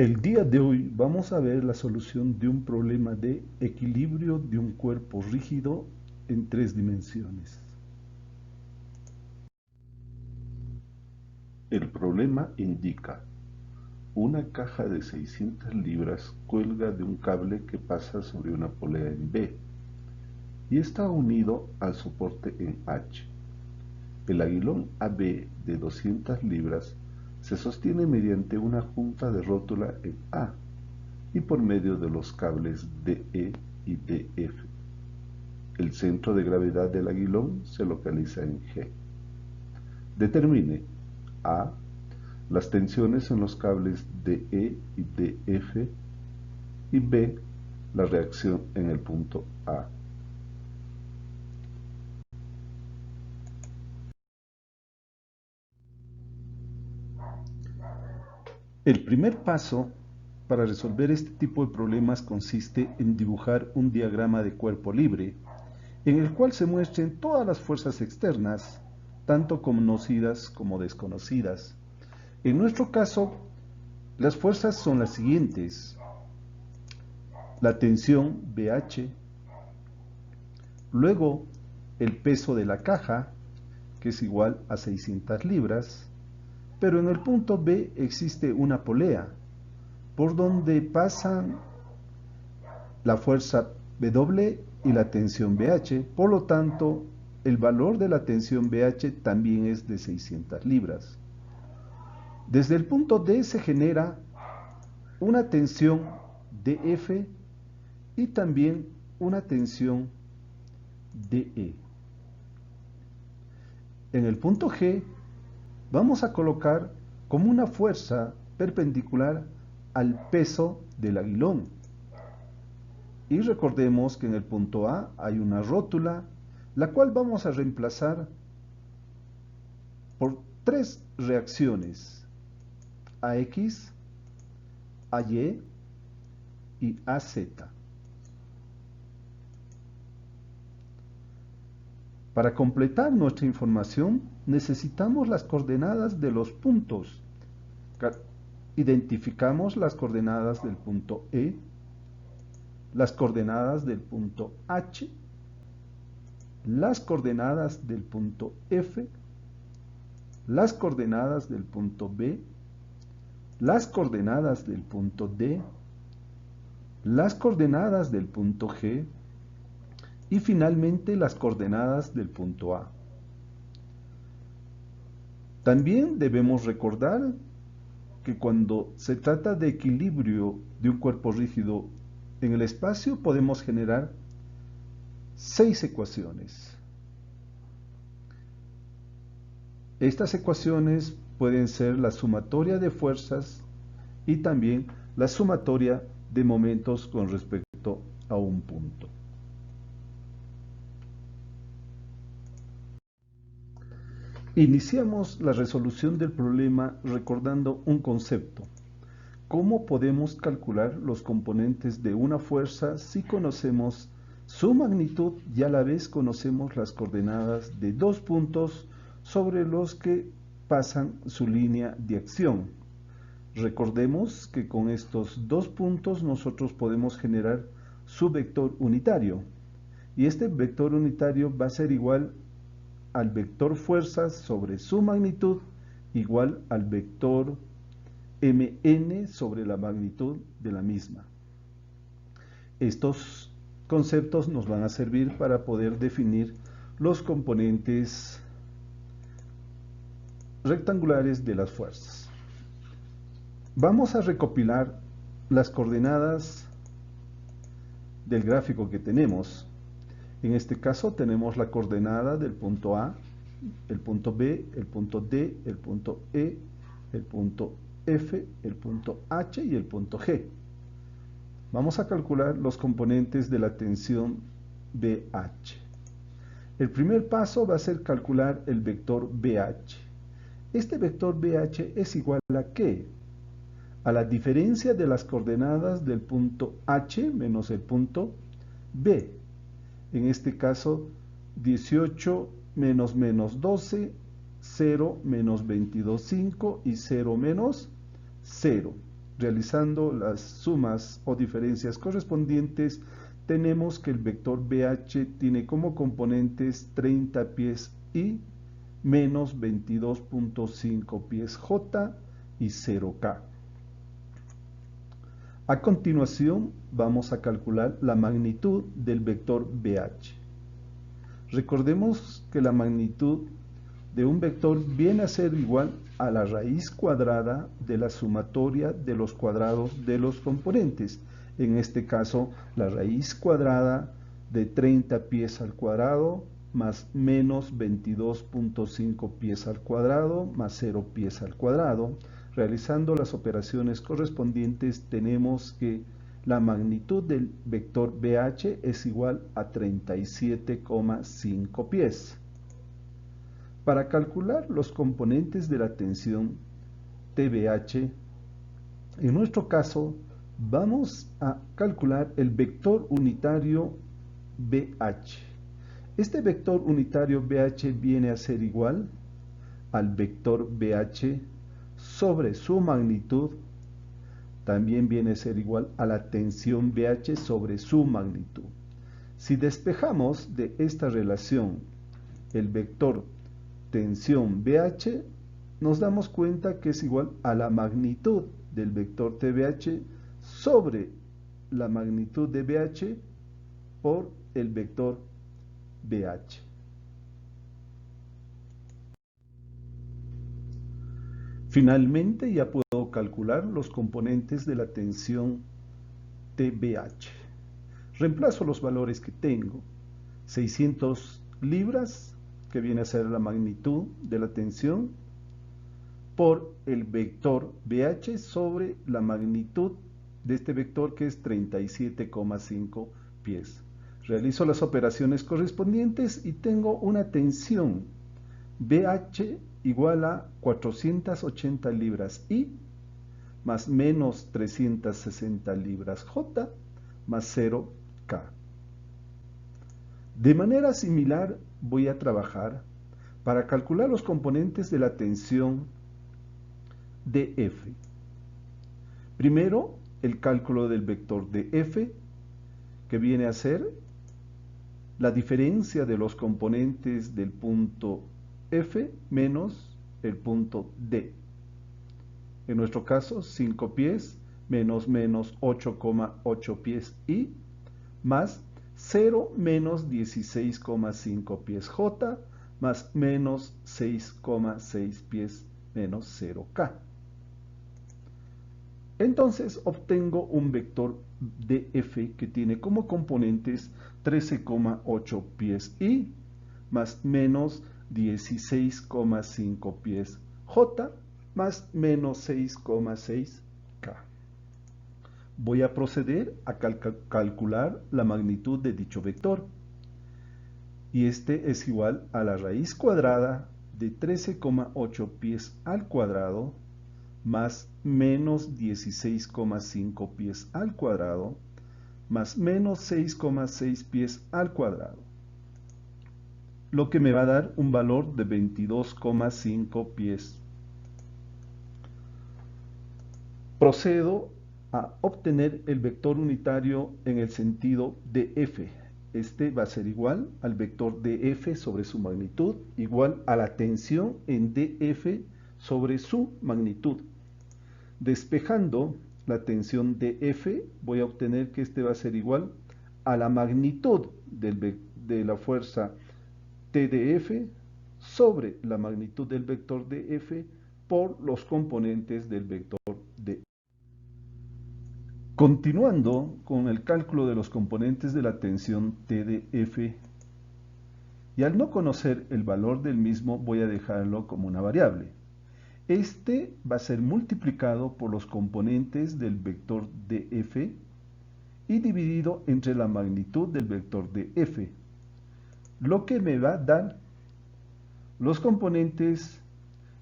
El día de hoy vamos a ver la solución de un problema de equilibrio de un cuerpo rígido en 3 dimensiones. El problema indica: una caja de 600 libras cuelga de un cable que pasa sobre una polea en B y está unido al soporte en H. El aguilón AB de 200 libras se sostiene mediante una junta de rótula en A y por medio de los cables DE y DF. El centro de gravedad del aguilón se localiza en G. Determine: A. Las tensiones en los cables DE y DF, y B. La reacción en el punto A. El primer paso para resolver este tipo de problemas consiste en dibujar un diagrama de cuerpo libre, en el cual se muestren todas las fuerzas externas, tanto conocidas como desconocidas. En nuestro caso, las fuerzas son las siguientes: la tensión BH, luego el peso de la caja, que es igual a 600 libras, pero en el punto B existe una polea, por donde pasan la fuerza W y la tensión BH, por lo tanto, el valor de la tensión BH también es de 600 libras. Desde el punto D se genera una tensión DF y también una tensión DE. En el punto G vamos a colocar como una fuerza perpendicular al peso del aguilón. Y recordemos que en el punto A hay una rótula, la cual vamos a reemplazar por 3 reacciones: AX, AY y AZ. Para completar nuestra información necesitamos las coordenadas de los puntos. Identificamos las coordenadas del punto E, las coordenadas del punto H, las coordenadas del punto F, las coordenadas del punto B, las coordenadas del punto D, las coordenadas del punto G y finalmente las coordenadas del punto A. También debemos recordar que cuando se trata de equilibrio de un cuerpo rígido en el espacio podemos generar 6 ecuaciones. Estas ecuaciones pueden ser la sumatoria de fuerzas y también la sumatoria de momentos con respecto a un punto. Iniciamos la resolución del problema recordando un concepto: ¿cómo podemos calcular los componentes de una fuerza si conocemos su magnitud y a la vez conocemos las coordenadas de 2 puntos sobre los que pasan su línea de acción? Recordemos que con estos 2 puntos nosotros podemos generar su vector unitario, y este vector unitario va a ser igual al vector fuerzas sobre su magnitud igual al vector mn sobre la magnitud de la misma. Estos conceptos nos van a servir para poder definir los componentes rectangulares de las fuerzas. Vamos a recopilar las coordenadas del gráfico que tenemos. En este caso tenemos la coordenada del punto A, el punto B, el punto D, el punto E, el punto F, el punto H y el punto G. Vamos a calcular los componentes de la tensión BH. El primer paso va a ser calcular el vector BH. Este vector BH es igual a ¿qué? A la diferencia de las coordenadas del punto H menos el punto B. En este caso, 18 menos 12, 0 menos 22,5 y 0 menos 0. realizando las sumas o diferencias correspondientes, tenemos que el vector BH tiene como componentes 30 pies I menos 22.5 pies J y 0K. A continuación, vamos a calcular la magnitud del vector BH. Recordemos que la magnitud de un vector viene a ser igual a la raíz cuadrada de la sumatoria de los cuadrados de los componentes. En este caso, la raíz cuadrada de 30 pies al cuadrado más menos 22.5 pies al cuadrado más 0 pies al cuadrado. Realizando las operaciones correspondientes, tenemos que la magnitud del vector BH es igual a 37,5 pies. Para calcular los componentes de la tensión TBH, en nuestro caso vamos a calcular el vector unitario BH. Este vector unitario BH viene a ser igual al vector BH sobre su magnitud, también viene a ser igual a la tensión BH sobre su magnitud. Si despejamos de esta relación el vector tensión BH, nos damos cuenta que es igual a la magnitud del vector TBH sobre la magnitud de BH por el vector BH. Finalmente, ya puedo calcular los componentes de la tensión TBH. Reemplazo los valores que tengo. 600 libras, que viene a ser la magnitud de la tensión, por el vector BH sobre la magnitud de este vector, que es 37,5 pies. Realizo las operaciones correspondientes y tengo una tensión BH igual a 480 libras I más menos 360 libras J más 0K. De manera similar voy a trabajar para calcular los componentes de la tensión DF. Primero, el cálculo del vector DF, que viene a ser la diferencia de los componentes del punto F menos el punto D. En nuestro caso, 5 pies menos 8,8 pies I más 0 menos 16,5 pies J más menos 6,6 pies menos 0K. Entonces obtengo un vector DF que tiene como componentes 13,8 pies I más menos 16,5 pies J más menos 6,6K. Voy a proceder a calcular la magnitud de dicho vector. Y este es igual a la raíz cuadrada de 13,8 pies al cuadrado más menos 16,5 pies al cuadrado más menos 6,6 pies al cuadrado, lo que me va a dar un valor de 22,5 pies. Procedo a obtener el vector unitario en el sentido de F. Este va a ser igual al vector DF sobre su magnitud, igual a la tensión en DF sobre su magnitud. Despejando la tensión DF, voy a obtener que este va a ser igual a la magnitud de la fuerza TDF sobre la magnitud del vector DF por los componentes del vector DF. Continuando con el cálculo de los componentes de la tensión TDF, y al no conocer el valor del mismo, voy a dejarlo como una variable. Este va a ser multiplicado por los componentes del vector DF y dividido entre la magnitud del vector DF, lo que me va a dar los componentes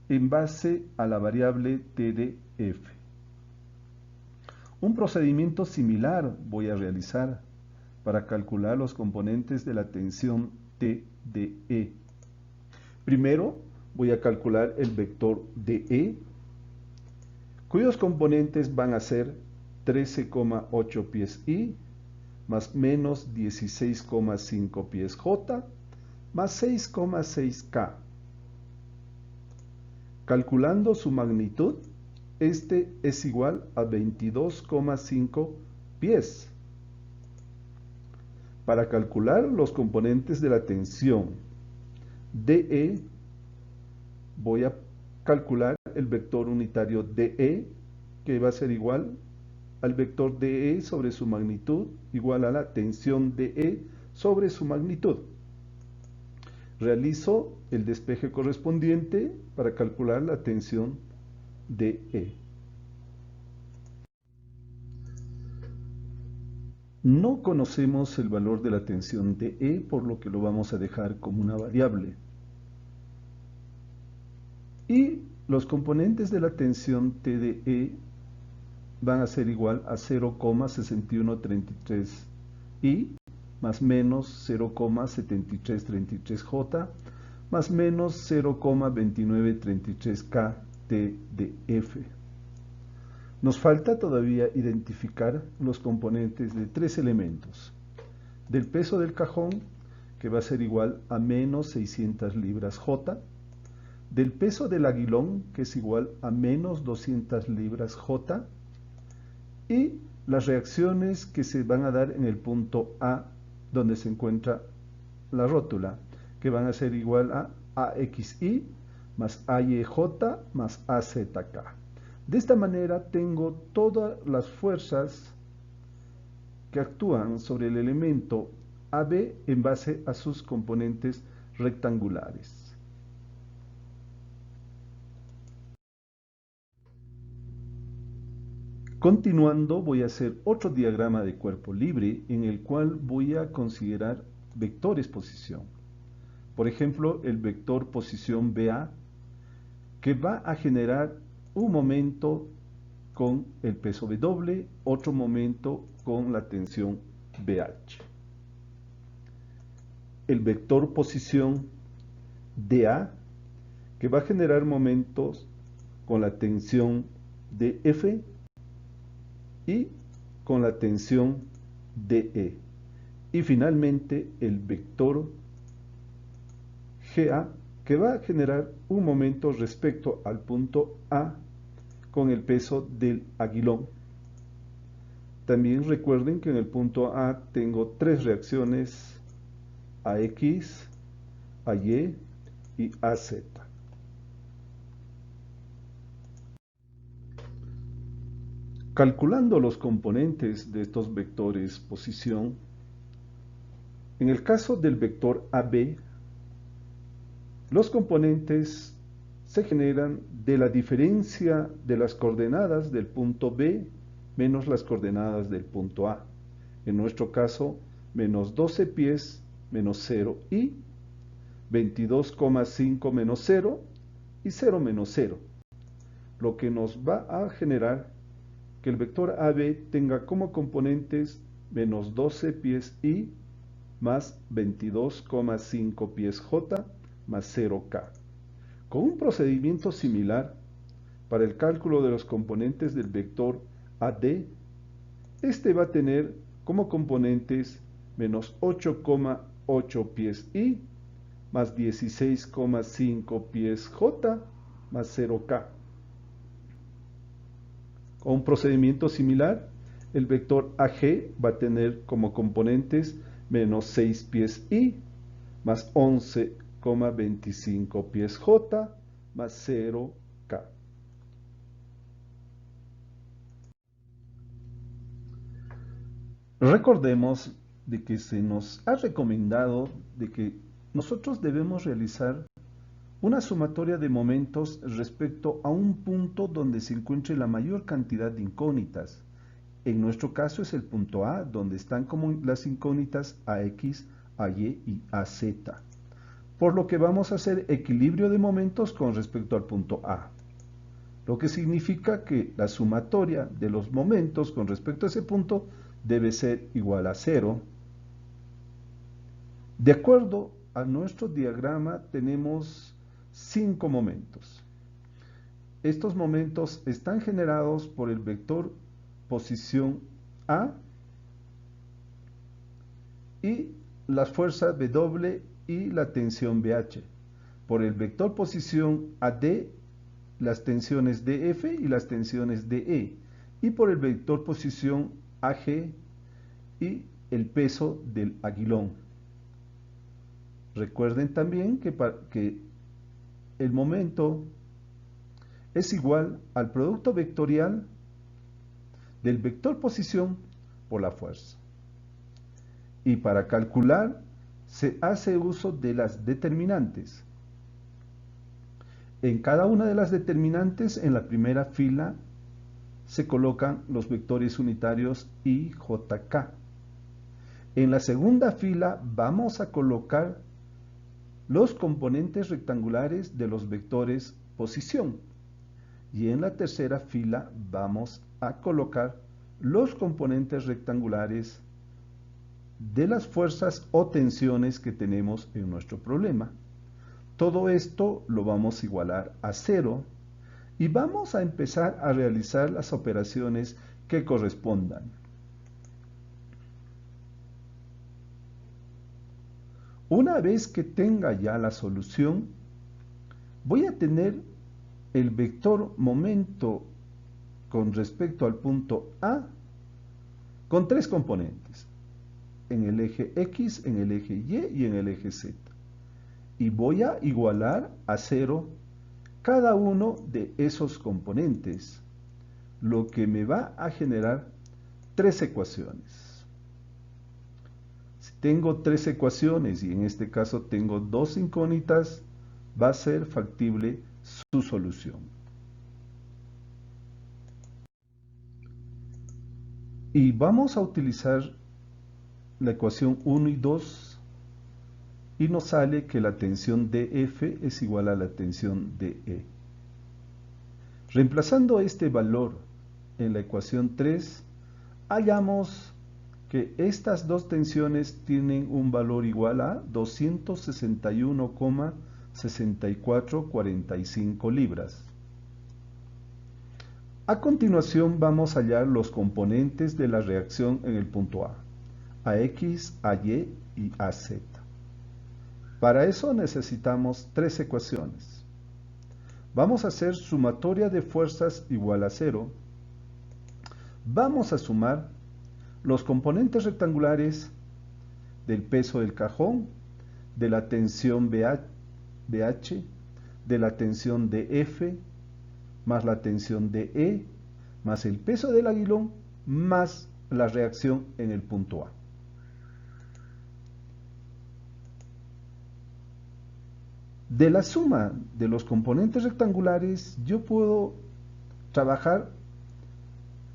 en base a la variable TDF. Un procedimiento similar voy a realizar para calcular los componentes de la tensión TDE. Primero voy a calcular el vector DE cuyos componentes van a ser 13,8 pies I más menos 16,5 pies J más 6,6 K. Calculando su magnitud, este es igual a 22,5 pies. Para calcular los componentes de la tensión DE, voy a calcular el vector unitario DE, que va a ser igual al vector DE sobre su magnitud, igual a la tensión DE sobre su magnitud. Realizo el despeje correspondiente para calcular la tensión DE. No conocemos el valor de la tensión DE, por lo que lo vamos a dejar como una variable. Y los componentes de la tensión TDE van a ser igual a 0,6133 I más menos 0,7333 J más menos 0,2933 K TDF. Nos falta todavía identificar los componentes de tres elementos. Del peso del cajón, que va a ser igual a menos 600 libras J. Del peso del aguilón, que es igual a menos 200 libras J. Y las reacciones que se van a dar en el punto A, donde se encuentra la rótula, que van a ser igual a AXI más AYJ más AZK. De esta manera tengo todas las fuerzas que actúan sobre el elemento AB en base a sus componentes rectangulares. Continuando, voy a hacer otro diagrama de cuerpo libre en el cual voy a considerar vectores posición. Por ejemplo, el vector posición BA, que va a generar un momento con el peso W, otro momento con la tensión BH. El vector posición DA, que va a generar momentos con la tensión DF y con la tensión DE. Y finalmente el vector GA, que va a generar un momento respecto al punto A con el peso del aguilón. También recuerden que en el punto A tengo tres reacciones, AX, AY y AZ. Calculando los componentes de estos vectores posición, en el caso del vector AB, los componentes se generan de la diferencia de las coordenadas del punto B menos las coordenadas del punto A. En nuestro caso, menos 12 pies menos 0 y 22,5 menos 0 y 0 menos 0. Lo que nos va a generar que el vector AB tenga como componentes menos 12 pies I más 22,5 pies J más 0K. Con un procedimiento similar para el cálculo de los componentes del vector AD, este va a tener como componentes menos 8,8 pies I más 16,5 pies J más 0K. Con un procedimiento similar, el vector AG va a tener como componentes menos 6 pies I más 11,25 pies J más 0K. Recordemos de que se nos ha recomendado de que nosotros debemos realizar una sumatoria de momentos respecto a un punto donde se encuentre la mayor cantidad de incógnitas. En nuestro caso es el punto A, donde están como las incógnitas AX, AY y AZ. Por lo que vamos a hacer equilibrio de momentos con respecto al punto A. Lo que significa que la sumatoria de los momentos con respecto a ese punto debe ser igual a 0. De acuerdo a nuestro diagrama tenemos 5 momentos. estos momentos están generados por el vector posición A y las fuerzas W y la tensión BH. Por el vector posición AD, las tensiones DF y las tensiones DE. Y por el vector posición AG y el peso del aguilón. Recuerden también que el momento es igual al producto vectorial del vector posición por la fuerza. Y para calcular se hace uso de las determinantes. En cada una de las determinantes, en la primera fila, se colocan los vectores unitarios I, J, K. En la segunda fila vamos a colocar los componentes rectangulares de los vectores posición. Y en la tercera fila vamos a colocar los componentes rectangulares de las fuerzas o tensiones que tenemos en nuestro problema. Todo esto lo vamos a igualar a 0 y vamos a empezar a realizar las operaciones que correspondan. Una vez que tenga ya la solución, voy a tener el vector momento con respecto al punto A con tres componentes, en el eje X, en el eje Y y en el eje Z. Y voy a igualar a 0 cada uno de esos componentes, lo que me va a generar tres ecuaciones. Si tengo tres ecuaciones y en este caso tengo dos incógnitas, va a ser factible su solución. Y vamos a utilizar la ecuación 1 y 2 y nos sale que la tensión DF es igual a la tensión DE. Reemplazando este valor en la ecuación 3, hallamos que estas dos tensiones tienen un valor igual a 261,6445 libras. A continuación vamos a hallar los componentes de la reacción en el punto A, AX, AY y AZ. Para eso necesitamos tres ecuaciones. Vamos a hacer sumatoria de fuerzas igual a 0. Vamos a sumar los componentes rectangulares del peso del cajón, de la tensión BH, de la tensión DF, más la tensión DE, más el peso del aguilón, más la reacción en el punto A. De la suma de los componentes rectangulares, yo puedo trabajar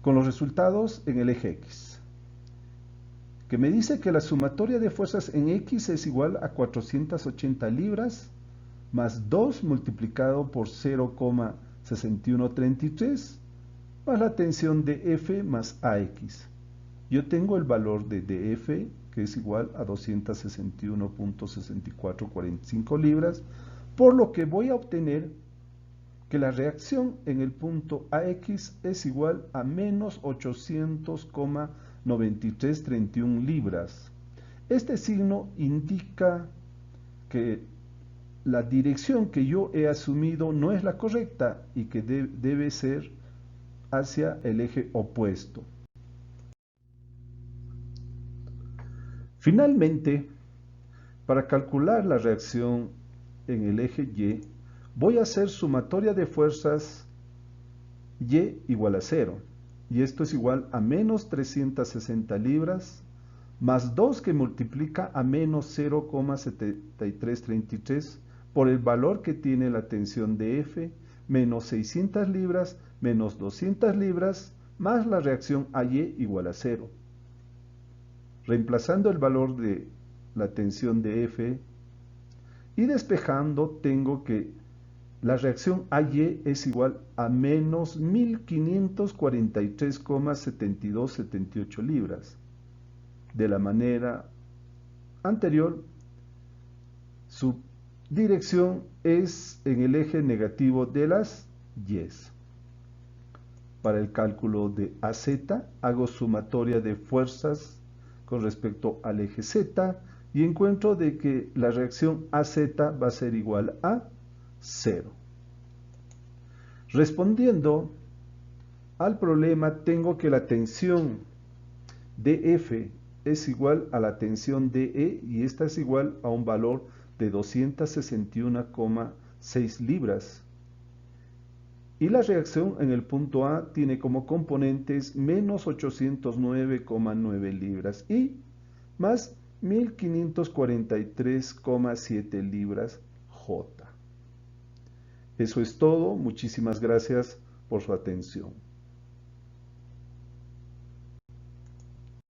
con los resultados en el eje X, que me dice que la sumatoria de fuerzas en X es igual a 480 libras más 2 multiplicado por 0,6133 más la tensión de F más AX. Yo tengo el valor de DF, que es igual a 261,6445 libras, por lo que voy a obtener que la reacción en el punto AX es igual a menos 800,9331 libras. Este signo indica que la dirección que yo he asumido no es la correcta y que debe ser hacia el eje opuesto. Finalmente, para calcular la reacción en el eje Y, voy a hacer sumatoria de fuerzas Y igual a 0. Y esto es igual a menos 360 libras más 2 que multiplica a menos 0,7333 por el valor que tiene la tensión de F, menos 600 libras, menos 200 libras, más la reacción AY igual a 0. Reemplazando el valor de la tensión de F y despejando, tengo que la reacción AY es igual a menos 1543,7278 libras. De la manera anterior, su dirección es en el eje negativo de las Yes. Para el cálculo de AZ, hago sumatoria de fuerzas con respecto al eje Z y encuentro de que la reacción AZ va a ser igual a 0. Respondiendo al problema, tengo que la tensión DF es igual a la tensión DE y esta es igual a un valor de 261,6 libras. Y la reacción en el punto A tiene como componentes menos 809,9 libras y más 1543,7 libras J. Eso es todo. Muchísimas gracias por su atención.